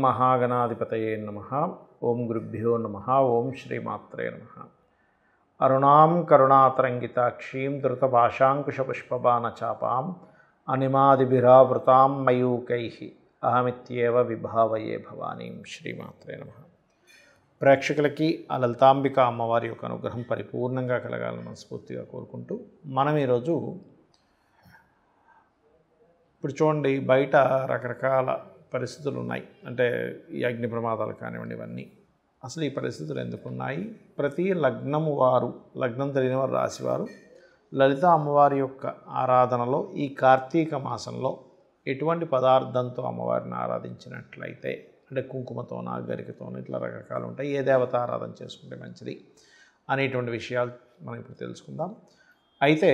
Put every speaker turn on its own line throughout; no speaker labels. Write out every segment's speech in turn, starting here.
మహాగణాధిపతయే నమః. ఓం గురుభ్యో నమః. ఓం శ్రీమాత్రే నమః. అరుణాం కరుణాతరంగితాక్షీం ధృతపాశాంకుశపుష్పబాణచాపాం అనిమాదిభిరావృతాం మయూకైః అహమిత్యేవ విభావయే భవానీం. శ్రీమాత్రే నమః. ప్రేక్షకులకి ఆ లలితాంబిక అమ్మవారి యొక్క అనుగ్రహం పరిపూర్ణంగా కలగాలని మనస్ఫూర్తిగా కోరుకుంటూ మనం ఈరోజు ఇప్పుడు చూడండి, బయట రకరకాల పరిస్థితులు ఉన్నాయి. అంటే ఈ అగ్ని ప్రమాదాలు కానివ్వండి, ఇవన్నీ అసలు ఈ పరిస్థితులు ఎందుకున్నాయి? ప్రతి లగ్నము వారు, లగ్నం తెలియని వారు, రాశివారు లలిత అమ్మవారి యొక్క ఆరాధనలో ఈ కార్తీక మాసంలో ఎటువంటి పదార్థంతో అమ్మవారిని ఆరాధించినట్లయితే, అంటే కుంకుమతోనా, గరికతోనా, ఇట్లా రకరకాలు ఉంటాయి, ఏ దేవత ఆరాధన చేసుకుంటే మంచిది అనేటువంటి విషయాలు మనం ఇప్పుడు తెలుసుకుందాం. అయితే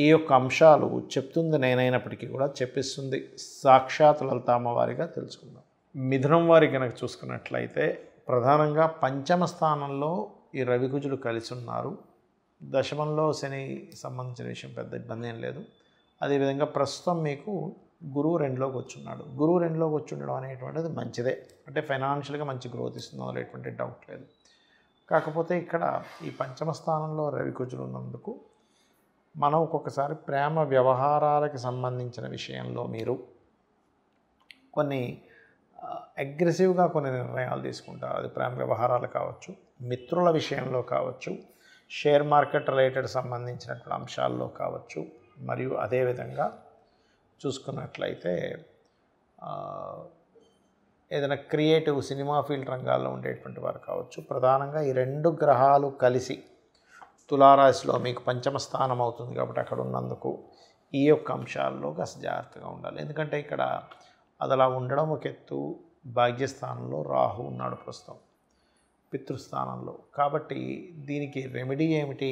ఈ యొక్క అంశాలు చెప్తుంది నేనైనప్పటికీ కూడా చెప్పిస్తుంది సాక్షాత్ లలిత అమ్మవారిగా తెలుసుకుందాం. మిథునం వారి కనుక చూసుకున్నట్లయితే ప్రధానంగా పంచమ స్థానంలో ఈ రవికుజులు కలిసి ఉన్నారు. దశమంలో శని సంబంధించిన విషయం పెద్ద ఇబ్బంది ఏం లేదు. అదేవిధంగా ప్రస్తుతం మీకు గురువు రెండులోకి వచ్చున్నాడు. గురువు రెండులోకి వచ్చి ఉండడం అనేటువంటిది మంచిదే, అంటే ఫైనాన్షియల్గా మంచి గ్రోత్ ఇస్తుంది, అందులో ఎటువంటి డౌట్ లేదు. కాకపోతే ఇక్కడ ఈ పంచమ స్థానంలో రవికుజులు ఉన్నందుకు మనం ఒక్కొక్కసారి ప్రేమ వ్యవహారాలకు సంబంధించిన విషయంలో మీరు కొన్ని అగ్రెసివ్గా కొన్ని నిర్ణయాలు తీసుకుంటారు. అది ప్రేమ వ్యవహారాలు కావచ్చు, మిత్రుల విషయంలో కావచ్చు, షేర్ మార్కెట్ రిలేటెడ్ సంబంధించినటువంటి అంశాల్లో కావచ్చు, మరియు అదేవిధంగా చూసుకున్నట్లయితే ఏదైనా క్రియేటివ్ సినిమా ఫీల్డ్ రంగాల్లో ఉండేటువంటి వారు కావచ్చు. ప్రధానంగా ఈ రెండు గ్రహాలు కలిసి తులారాశిలో మీకు పంచమ స్థానం అవుతుంది కాబట్టి అక్కడ ఉన్నందుకు ఈ యొక్క అంశాల్లో కాస్త జాగ్రత్తగా ఉండాలి. ఎందుకంటే ఇక్కడ అది అలా ఉండడం ఒక ఎత్తు, భాగ్యస్థానంలో రాహు ఉన్నాడు ప్రస్తుతం, పితృస్థానంలో. కాబట్టి దీనికి రెమెడీ ఏమిటి?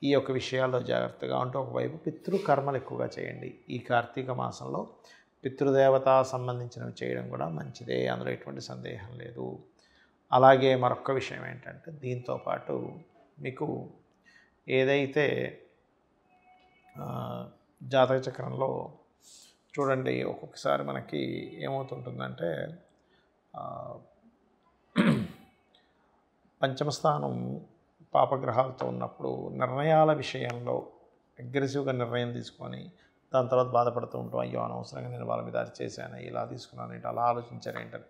ఈ యొక్క విషయాల్లో జాగ్రత్తగా ఉంటూ ఒకవైపు పితృకర్మలు ఎక్కువగా చేయండి. ఈ కార్తీక మాసంలో పితృదేవత సంబంధించినవి చేయడం కూడా మంచిదే, అందులో ఎటువంటి సందేహం లేదు. అలాగే మరొక విషయం ఏంటంటే, దీంతోపాటు మీకు ఏదైతే జాతక చక్రంలో చూడండి, ఒక్కొక్కసారి మనకి ఏమవుతుంటుందంటే పంచమ స్థానం పాపగ్రహాలతో ఉన్నప్పుడు నిర్ణయాల విషయంలో అగ్రెసివ్గా నిర్ణయం తీసుకొని దాని తర్వాత బాధపడుతూ ఉంటాం. అయ్యో అనవసరంగా నేను వాళ్ళ మీద చేశాను, ఇలా తీసుకున్నాను ఏంటి, అలా ఆలోచించాను ఏంటని,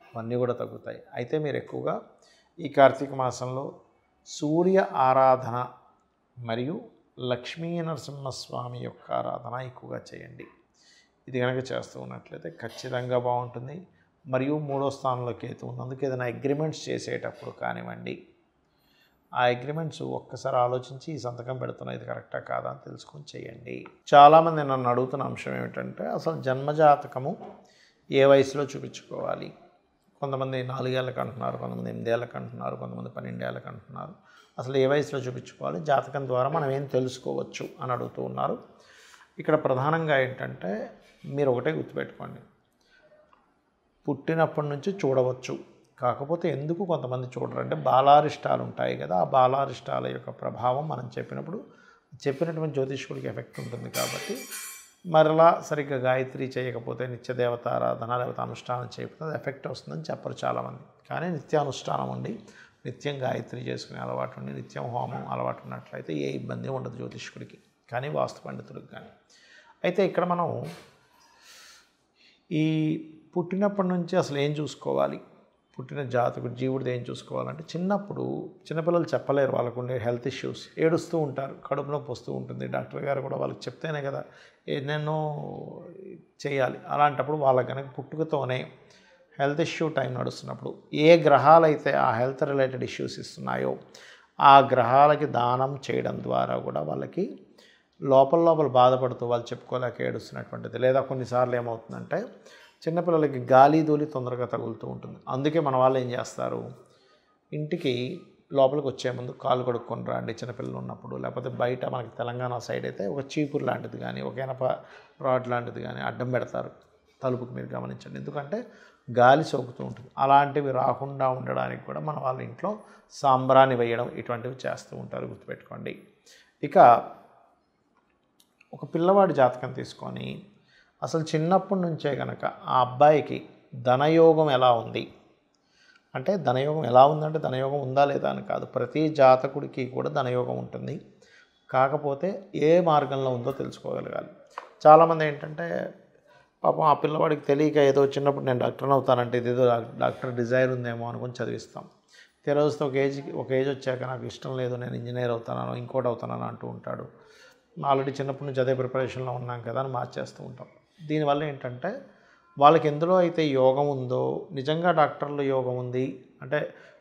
అవన్నీ కూడా తగ్గుతాయి. అయితే మీరు ఎక్కువగా ఈ కార్తీక మాసంలో సూర్య ఆరాధన మరియు లక్ష్మీ నరసింహస్వామి యొక్క ఆరాధన ఎక్కువగా చేయండి. ఇది కనుక చేస్తూ ఉన్నట్లయితే ఖచ్చితంగా బాగుంటుంది. మరియు మూడో స్థానంలో కేతు ఉన్నందుకు ఏదైనా అగ్రిమెంట్స్ చేసేటప్పుడు కానివ్వండి, ఆ అగ్రిమెంట్స్ ఒక్కసారి ఆలోచించి ఈ సంతకం పెడుతున్నా ఇది కరెక్టా కాదా అని తెలుసుకొని చేయండి. చాలామంది నన్ను అడుగుతున్న అంశం ఏమిటంటే, అసలు జన్మజాతకము ఏ వయసులో చూపించుకోవాలి? కొంతమంది 4 ఏళ్ళకి అంటున్నారు, కొంతమంది 8 ఏళ్ళకి అంటున్నారు, కొంతమంది 12 ఏళ్ళకి అంటున్నారు. అసలు ఏ వయసులో చూపించుకోవాలి, జాతకం ద్వారా మనం ఏం తెలుసుకోవచ్చు అని అడుగుతూ ఉన్నారు. ఇక్కడ ప్రధానంగా ఏంటంటే, మీరు ఒకటే గుర్తుపెట్టుకోండి, పుట్టినప్పటి నుంచి చూడవచ్చు. కాకపోతే ఎందుకు కొంతమంది చూడరంటే, బాలారిష్టాలు ఉంటాయి కదా, ఆ బాలారిష్టాల యొక్క ప్రభావం మనం చెప్పినటువంటి జ్యోతిష్కుడికి ఎఫెక్ట్ ఉంటుంది. కాబట్టి మరలా సరిగ్గా గాయత్రి చేయకపోతే, నిత్యదేవత ఆరాధన లేకపోతే అనుష్ఠానం చేయకపోతే ఎఫెక్ట్ వస్తుందని చెప్పరు చాలామంది. కానీ నిత్యానుష్ఠానం ఉండి నిత్యం గాయత్రి చేసుకునే అలవాటు ఉండి నిత్యం హోమం అలవాటు ఉన్నట్లయితే ఏ ఇబ్బంది ఉండదు జ్యోతిష్కుడికి కానీ, వాస్తు పండితుడికి కానీ. అయితే ఇక్కడ మనం ఈ పుట్టినప్పటి నుంచి అసలు ఏం చూసుకోవాలి, పుట్టిన జాతకుడు జీవుడిది ఏం చూసుకోవాలంటే, చిన్నప్పుడు చిన్నపిల్లలు చెప్పలేరు, వాళ్ళకు ఉండే హెల్త్ ఇష్యూస్, ఏడుస్తూ ఉంటారు, కడుపు నొప్పి వస్తూ ఉంటుంది. డాక్టర్ గారు కూడా వాళ్ళకి చెప్తేనే కదా ఎన్నెన్నో చేయాలి. అలాంటప్పుడు వాళ్ళకి కనుక పుట్టుకతోనే హెల్త్ ఇష్యూ టైం నడుస్తున్నప్పుడు ఏ గ్రహాలైతే ఆ హెల్త్ రిలేటెడ్ ఇష్యూస్ ఇస్తున్నాయో ఆ గ్రహాలకి దానం చేయడం ద్వారా కూడా వాళ్ళకి లోపల బాధపడుతూ వాళ్ళు చెప్పుకోలేక ఏడుస్తున్నటువంటిది. లేదా కొన్నిసార్లు ఏమవుతుందంటే, చిన్నపిల్లలకి గాలి ధూళి తొందరగా తగులుతూ ఉంటుంది. అందుకే మన వాళ్ళు ఏం చేస్తారు, ఇంటికి లోపలికి వచ్చే ముందు కాలు కడుక్కొని రండి చిన్నపిల్లలు ఉన్నప్పుడు. లేకపోతే బయట మనకి తెలంగాణ సైడ్ అయితే ఒక చీపురు లాంటిది కానీ, ఒక ఎనప రాడ్ లాంటిది కానీ అడ్డం పెడతారు తలుపుకి, మీరు గమనించండి. ఎందుకంటే గాలి సోకుతూ ఉంటుంది. అలాంటివి రాకుండా ఉండడానికి కూడా మన వాళ్ళ ఇంట్లో సాంబ్రాణి వేయడం ఇటువంటివి చేస్తూ ఉంటారు, గుర్తుపెట్టుకోండి. ఇక ఒక పిల్లవాడి జాతకం తీసుకొని అసలు చిన్నప్పటి నుంచే కనుక ఆ అబ్బాయికి ధనయోగం ఎలా ఉంది అంటే, ధనయోగం ఎలా ఉందంటే ధనయోగం ఉందా లేదా అని కాదు, ప్రతి జాతకుడికి కూడా ధనయోగం ఉంటుంది. కాకపోతే ఏ మార్గంలో ఉందో తెలుసుకోగలగాలి. చాలామంది ఏంటంటే పాపం ఆ పిల్లవాడికి తెలియక ఏదో చిన్నప్పుడు నేను డాక్టర్ని అవుతానంటే ఇదేదో డాక్టర్ డిజైర్ ఉందేమో అనుకుని చదివిస్తాం. తెరవస్తే ఒక ఏజ్ వచ్చాక నాకు ఇష్టం లేదు, నేను ఇంజనీర్ అవుతానో ఇంకోటి అవుతానని అంటూ ఉంటాడు. ఆల్రెడీ చిన్నప్పటి నుంచి అదే ప్రిపరేషన్లో ఉన్నాం కదా అని మార్చేస్తూ ఉంటాం. దీనివల్ల ఏంటంటే వాళ్ళకి ఎందులో అయితే యోగం ఉందో, నిజంగా డాక్టర్లో యోగం ఉంది అంటే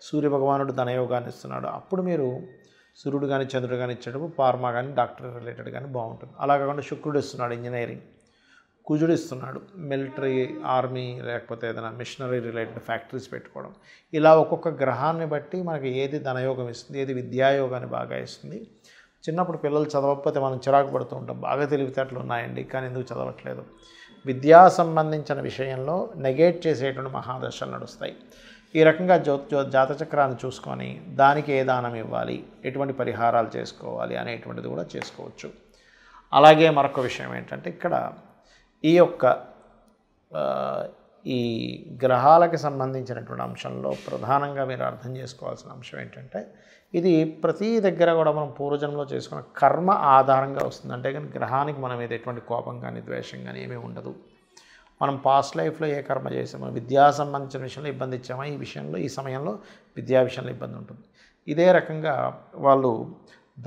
సూర్యభగవానుడు ధనయోగాన్ని ఇస్తున్నాడు, అప్పుడు మీరు సూర్యుడు కానీ చంద్రుడు కానీ ఇచ్చేటప్పుడు ఫార్మా కానీ డాక్టర్ రిలేటెడ్ కానీ బాగుంటుంది. అలా కాకుండా శుక్రుడు ఇస్తున్నాడు ఇంజనీరింగ్, కుజుడు ఇస్తున్నాడు మిలిటరీ, ఆర్మీ, లేకపోతే ఏదైనా మిషనరీ రిలేటెడ్ ఫ్యాక్టరీస్ పెట్టుకోవడం. ఇలా ఒక్కొక్క గ్రహాన్ని బట్టి మనకి ఏది ధనయోగం ఇస్తుంది, ఏది విద్యాయోగాన్ని బాగా ఇస్తుంది. చిన్నప్పుడు పిల్లలు చదవకపోతే మనం చిరాకు పడుతూ ఉంటాం, బాగా తెలివితేటలు ఉన్నాయండి కానీ ఎందుకు చదవట్లేదు. విద్యా సంబంధించిన విషయంలో నెగేట్ చేసేటువంటి మహాదశలు నడుస్తాయి. ఈ రకంగా జాతచక్రాన్ని చూసుకొని దానికి ఏ దానం ఇవ్వాలి, ఎటువంటి పరిహారాలు చేసుకోవాలి అనేటువంటిది కూడా చేసుకోవచ్చు. అలాగే మరొక విషయం ఏంటంటే, ఇక్కడ ఈ యొక్క ఈ గ్రహాలకి సంబంధించినటువంటి అంశంలో ప్రధానంగా మీరు అర్థం చేసుకోవాల్సిన అంశం ఏంటంటే, ఇది ప్రతి దగ్గర కూడా మనం పూర్వజన్మలో చేసుకున్న కర్మ ఆధారంగా వస్తుంది. అంటే కానీ గ్రహానికి మనం మీద ఎటువంటి కోపం కానీ ద్వేషం కానీ ఏమీ ఉండదు. మనం పాస్ట్ లైఫ్లో ఏ కర్మ చేసామో, విద్యా సంబంధించిన విషయంలో ఇబ్బంది ఇచ్చామో, ఈ సమయంలో విద్యా విషయంలో ఇబ్బంది ఉంటుంది. ఇదే రకంగా వాళ్ళు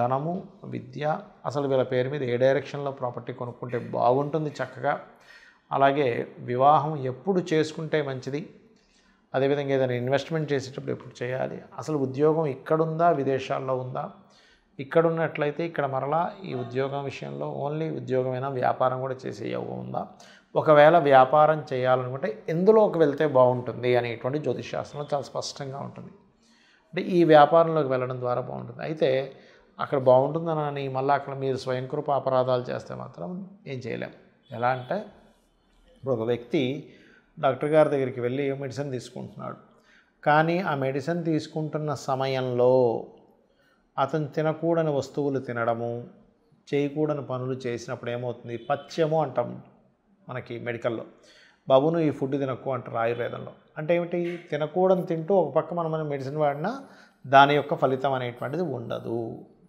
ధనము, విద్య, అసలు వీళ్ళ పేరు మీద ఏ డైరెక్షన్లో ప్రాపర్టీ కొనుక్కుంటే బాగుంటుంది చక్కగా, అలాగే వివాహం ఎప్పుడు చేసుకుంటే మంచిది, అదేవిధంగా ఏదైనా ఇన్వెస్ట్మెంట్ చేసేటప్పుడు ఎప్పుడు చేయాలి, అసలు ఉద్యోగం ఇక్కడుందా విదేశాల్లో ఉందా, ఇక్కడ ఉన్నట్లయితే ఇక్కడ మరలా ఈ ఉద్యోగం విషయంలో ఓన్లీ ఉద్యోగమైనా వ్యాపారం కూడా చేసే యోగం ఉందా, ఒకవేళ వ్యాపారం చేయాలనుకుంటే ఎందులోకి వెళ్తే బాగుంటుంది అనేటువంటి జ్యోతిషశాస్త్రంలో చాలా స్పష్టంగా ఉంటుంది. అంటే ఈ వ్యాపారంలోకి వెళ్ళడం ద్వారా బాగుంటుంది. అయితే అక్కడ బాగుంటుందని మళ్ళీ అక్కడ మీరు స్వయంకృప అపరాధాలు చేస్తే మాత్రం ఏం చేయలేం. ఎలా అంటే, ఇప్పుడు ఒక వ్యక్తి డాక్టర్ గారి దగ్గరికి వెళ్ళి మెడిసిన్ తీసుకుంటున్నాడు, కానీ ఆ మెడిసిన్ తీసుకుంటున్న సమయంలో అతను తినకూడని వస్తువులు తినడము, చేయకూడని పనులు చేసినప్పుడు ఏమవుతుంది, పథ్యము అంటాం మనకి మెడికల్లో. బాబును ఈ ఫుడ్ తినకు అంటారు ఆయుర్వేదంలో. అంటే ఏమిటి, తినకూడని తింటూ ఒక పక్క మనం మెడిసిన్ వాడినా దాని యొక్క ఫలితం అనేటువంటిది ఉండదు.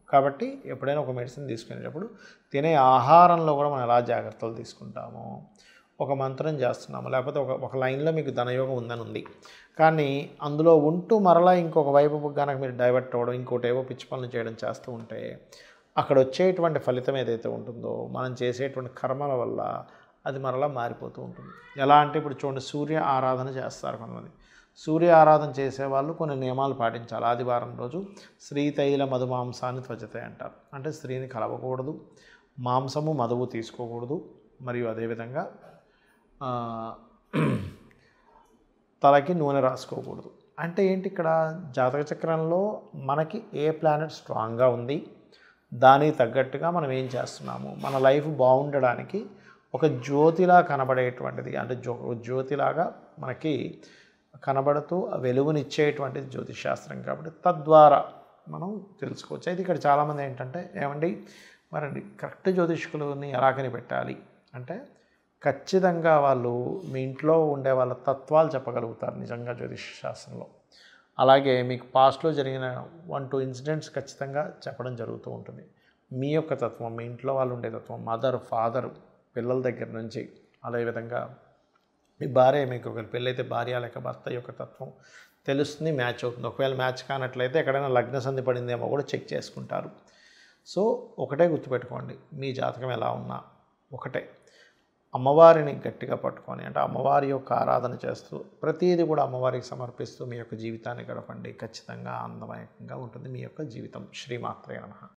కాబట్టి ఎప్పుడైనా ఒక మెడిసిన్ తీసుకునేటప్పుడు తినే ఆహారంలో కూడా మనం ఎలా జాగ్రత్తలు తీసుకుంటామో, ఒక మంత్రం చేస్తున్నాము, లేకపోతే ఒక లైన్లో మీకు ధనయోగం ఉందని ఉంది, కానీ అందులో ఉంటూ మరలా ఇంకొక వైపు కనుక మీరు డైవర్ట్ అవ్వడం, ఇంకోటి ఏవో పిచ్చి పనులు చేయడం చేస్తూ ఉంటే అక్కడ వచ్చేటువంటి ఫలితం ఏదైతే ఉంటుందో, మనం చేసేటువంటి కర్మల వల్ల అది మరలా మారిపోతూ ఉంటుంది. ఎలా అంటే ఇప్పుడు చూడండి, సూర్య ఆరాధన చేస్తారు కొంతమంది. సూర్య ఆరాధన చేసేవాళ్ళు కొన్ని నియమాలు పాటించాలి. ఆదివారం రోజు శ్రీతైల మధుమాంసాన్ని త్వచతే అంటారు. అంటే స్త్రీని కలవకూడదు, మాంసము మధువు తీసుకోకూడదు, మరియు అదేవిధంగా తలకి నూనె రాసుకోకూడదు. అంటే ఏంటి, ఇక్కడ జాతక చక్రంలో మనకి ఏ ప్లానెట్ స్ట్రాంగ్గా ఉంది, దానికి తగ్గట్టుగా మనం ఏం చేస్తున్నాము, మన లైఫ్ బాగుండడానికి ఒక జ్యోతిలా కనబడేటువంటిది, అంటే జ్యోతిలాగా మనకి కనబడుతూ వెలుగునిచ్చేటువంటిది జ్యోతిషశాస్త్రం. కాబట్టి తద్వారా మనం తెలుసుకోవచ్చు. అయితే ఇక్కడ చాలామంది ఏంటంటే, ఏమండి మరి కరెక్ట్ జ్యోతిష్కులని ఎలా కనిపెట్టాలి అంటే, ఖచ్చితంగా వాళ్ళు మీ ఇంట్లో ఉండే వాళ్ళ తత్వాలు చెప్పగలుగుతారు నిజంగా జ్యోతిషశాస్త్రంలో. అలాగే మీకు పాస్ట్లో జరిగిన 1-2 ఇన్సిడెంట్స్ ఖచ్చితంగా చెప్పడం జరుగుతూ ఉంటుంది. మీ యొక్క తత్వం, మీ ఇంట్లో వాళ్ళు ఉండే తత్వం, మదర్, ఫాదర్, పిల్లల దగ్గర నుంచి, అదేవిధంగా మీ భార్య, మీకు ఒకవేళ పెళ్ళైతే భార్య లేక భర్త యొక్క తత్వం తెలుస్తుంది, మ్యాచ్ అవుతుంది. ఒకవేళ మ్యాచ్ కానట్లయితే ఎక్కడైనా లగ్న సంధి పడిందేమో కూడా చెక్ చేసుకుంటారు. సో ఒకటే గుర్తుపెట్టుకోండి, మీ జాతకం ఎలా ఉన్నా ఒకటే, అమ్మవారిని గట్టిగా పట్టుకొని, అంటే అమ్మవారి యొక్క ఆరాధన చేస్తూ ప్రతిదీ కూడా అమ్మవారికి సమర్పిస్తూ మీ యొక్క జీవితాన్ని గడపండి. ఖచ్చితంగా ఆనందమయంగా ఉంటుంది మీ యొక్క జీవితం. శ్రీమాత్రే నమః.